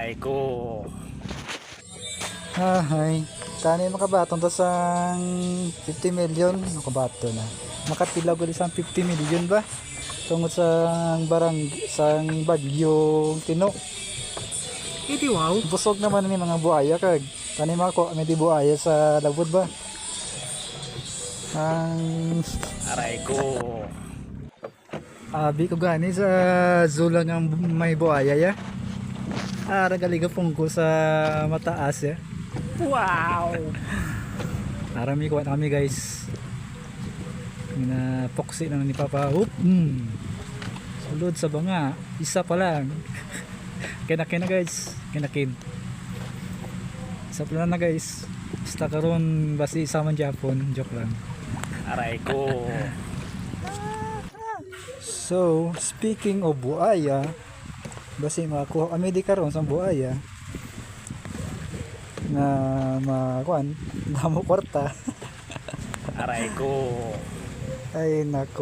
Aray ko. Hay. Kani makabaton to sang 50 million. Makabato na. Makatilaw ko sang 50 million ba? Tungod sa sang bagyong Tino. Iti wow. Busog naman ni mga buaya kag. Kani mako may di buaya sa labod ba? Ang Aray ko. abi ko gani sa zula ng may buaya ya. Ragaliga pungko sa mataas ya. Wow. Arami ko na kami guys. Na poksi na ni Papa. Sulod sa banga. Isa pa lang. Kinakin na guys. Kinakin. Isa pa lang na guys. Basta karon basi isa man Japon. Joke lang. Aray ko. So, speaking of buaya, basi makakuha kami di karon sa buaya na makuan, damo kwarta. Aray ko. Ay nako.